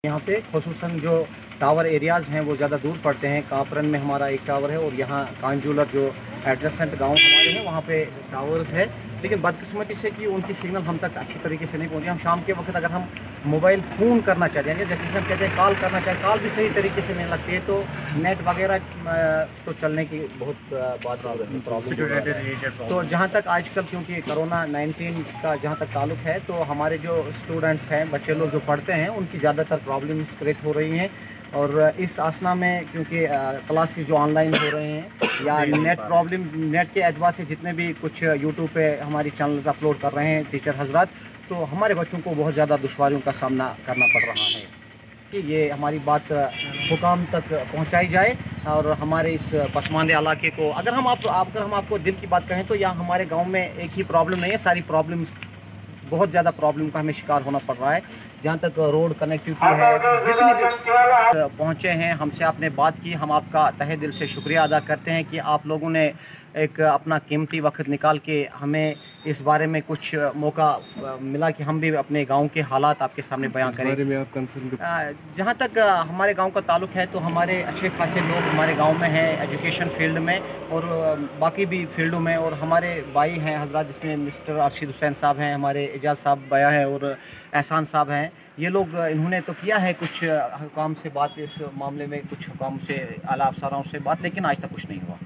यहाँ पे खुसूसन जो टावर एरियाज़ हैं वो ज़्यादा दूर पड़ते हैं। कापरन में हमारा एक टावर है और यहाँ कांजूलर जो एडजेसेंट गांव हमारे हैं वहाँ पे टावर्स है, लेकिन बदकिस्मती से कि उनकी सिग्नल हम तक अच्छी तरीके से नहीं पहुँची। हम शाम के वक्त अगर हम मोबाइल फ़ोन करना चाहते हैं, जैसे हम कहते हैं कॉल करना चाहते हैं, कॉल भी सही तरीके से नहीं लगती है, तो नेट वगैरह तो चलने की बहुत बात प्रॉब्लम। तो जहाँ तक आजकल क्योंकि कोरोना-19 का जहाँ तक ताल्लुक़ है, तो हमारे जो स्टूडेंट्स हैं, बच्चे लोग जो पढ़ते हैं, उनकी ज़्यादातर प्रॉब्लम्स क्रिएट हो रही हैं। और इस आसना में क्योंकि क्लासेस जो ऑनलाइन हो रहे हैं या नेट के एतबार से जितने भी कुछ यूट्यूब पे हमारी चैनल्स अपलोड कर रहे हैं टीचर हजरात, तो हमारे बच्चों को बहुत ज़्यादा दुश्वारियों का सामना करना पड़ रहा है कि ये हमारी बात हुकाम तक पहुंचाई जाए। और हमारे इस पसमानदे इलाके को अगर हम आपको दिल की बात कहें तो यहाँ हमारे गाँव में एक ही प्रॉब्लम नहीं है, सारी प्रॉब्लम, बहुत ज़्यादा प्रॉब्लम का हमें शिकार होना पड़ रहा है। जहाँ तक रोड कनेक्टिविटी है, जितने भी पहुँचे हैं हमसे आपने बात की, हम आपका तहे दिल से शुक्रिया अदा करते हैं कि आप लोगों ने एक अपना कीमती वक्त निकाल के हमें इस बारे में कुछ मौका मिला कि हम भी अपने गांव के हालात आपके सामने बयां करें। जहाँ तक हमारे गांव का ताल्लुक़ है तो हमारे अच्छे खासे लोग हमारे गांव में हैं, एजुकेशन फील्ड में और बाकी भी फील्डों में। और हमारे भाई हैं हजरात, जिसमें मिस्टर अरशीद हुसैन साहब हैं, हमारे एजाज साहब भैया हैं और एहसान साहब हैं। ये लोग इन्होंने तो किया है कुछ हुकाम से बात, इस मामले में कुछ हुकाम से आला अफसराओं से बात, लेकिन आज तक कुछ नहीं हुआ।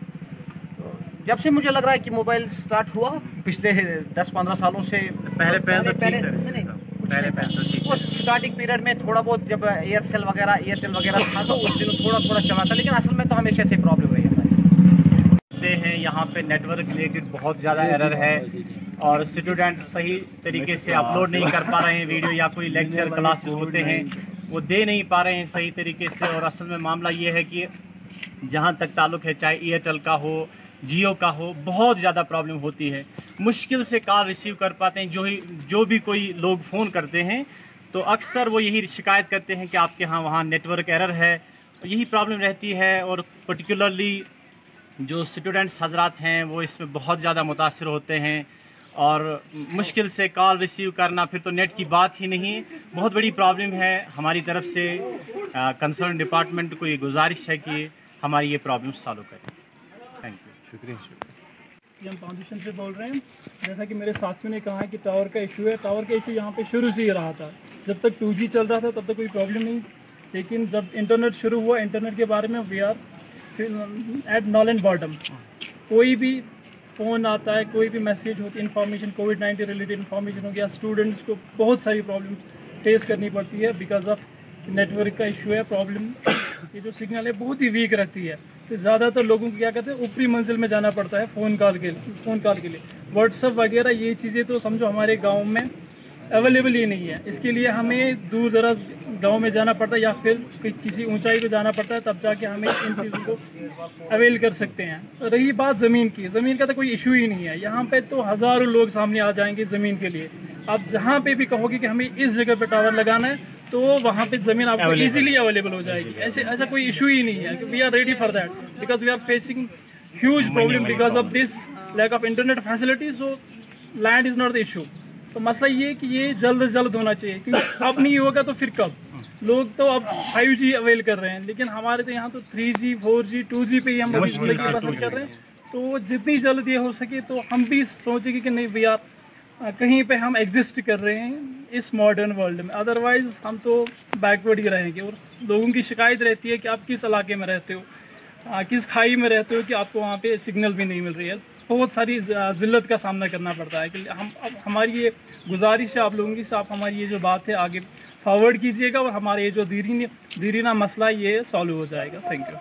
जब से मुझे लग रहा है कि मोबाइल स्टार्ट हुआ पिछले 10-15 सालों से, पहले उस स्टार्टिंग पीरियड में थोड़ा बहुत जब एयरटेल वगैरह था तो उस दिन थोड़ा चला था, लेकिन असल में तो हमेशा से प्रॉब्लम रही है। यहाँ पे नेटवर्क रिलेटेड बहुत ज़्यादा एरर है और स्टूडेंट सही तरीके से अपलोड नहीं कर पा रहे हैं वीडियो, या कोई लेक्चर क्लासेस होते हैं वो दे नहीं पा रहे हैं सही तरीके से। और असल में मामला ये है कि जहाँ तक ताल्लुक़ है, चाहे एयरटेल का हो, जियो का हो, बहुत ज़्यादा प्रॉब्लम होती है। मुश्किल से कॉल रिसीव कर पाते हैं। जो भी कोई लोग फ़ोन करते हैं तो अक्सर वो यही शिकायत करते हैं कि आपके यहाँ वहाँ नेटवर्क एरर है, यही प्रॉब्लम रहती है। और पर्टिकुलरली जो स्टूडेंट्स हजरात हैं वो इसमें बहुत ज़्यादा मुतासिर होते हैं और मुश्किल से कॉल रिसीव करना, फिर तो नेट की बात ही नहीं, बहुत बड़ी प्रॉब्लम है। हमारी तरफ से कंसर्न डिपार्टमेंट को ये गुजारिश है कि हमारी ये प्रॉब्लम सॉल्व करें। थैंक यू, शुक्रिया। हम फाउंडेशन से बोल रहे हैं। जैसा कि मेरे साथियों ने कहा है कि टावर का इशू है, टावर का इशू यहाँ पे शुरू से ही रहा था। जब तक 2G चल रहा था तब तक कोई प्रॉब्लम नहीं, लेकिन जब इंटरनेट शुरू हुआ, इंटरनेट के बारे में we are at knoll and bottom. कोई भी फ़ोन आता है, कोई भी मैसेज होती है, इन्फॉर्मेशन कोविड-19 रिलेटेड इन्फॉर्मेशन हो गया, स्टूडेंट्स को बहुत सारी प्रॉब्लम फेस करनी पड़ती है बिकॉज ऑफ नेटवर्क का इशू है। प्रॉब्लम ये जो सिग्नल है बहुत ही वीक रहती है, तो ज़्यादातर लोगों को क्या कहते हैं ऊपरी मंजिल में जाना पड़ता है फ़ोन कॉल के लिए। व्हाट्सअप वगैरह ये चीज़ें तो समझो हमारे गांव में अवेलेबल ही नहीं है। इसके लिए हमें दूर दराज गांव में जाना पड़ता है या फिर किसी ऊंचाई पे जाना पड़ता है, तब जाके हमें इन चीज़ों को अवेल कर सकते हैं। रही बात ज़मीन की, ज़मीन का तो कोई इशू ही नहीं है। यहाँ पे तो हज़ारों लोग सामने आ जाएंगे ज़मीन के लिए। आप जहाँ पे भी कहोगे कि हमें इस जगह पे टावर लगाना है तो वहाँ पे ज़मीन आपको इजीली अवेलेबल हो जाएगी। ऐसा कोई इशू ही नहीं है। We are ready for that because we are facing huge problem because of this lack of internet facilities. So land is not the issue. तो मसला ये है कि ये जल्द से जल्द होना चाहिए, क्योंकि अब नहीं होगा तो फिर कब। लोग तो अब 5G अवेल कर रहे हैं, लेकिन हमारे तो यहाँ तो 3G 4G 2G पे ही हम ज़िंदगी पसंद कर रहे हैं। तो जितनी जल्द ये हो सके तो हम भी सोचेंगे कि नहीं भैया कहीं पे हम एग्जिस्ट कर रहे हैं इस मॉडर्न वर्ल्ड में, अदरवाइज़ हम तो बैकवर्ड ही रहेंगे। और लोगों की शिकायत रहती है कि आप किस इलाके में रहते हो, किस खाई में रहते हो कि आपको वहाँ पे सिग्नल भी नहीं मिल रही है। बहुत सारी ज़िल्लत का सामना करना पड़ता है कि हमारी ये गुजारिश है आप लोगों की, आप हमारी ये जो बात है आगे फॉरवर्ड कीजिएगा और हमारे ये जो दीरीना मसला ये सॉल्व हो जाएगा। Thank you.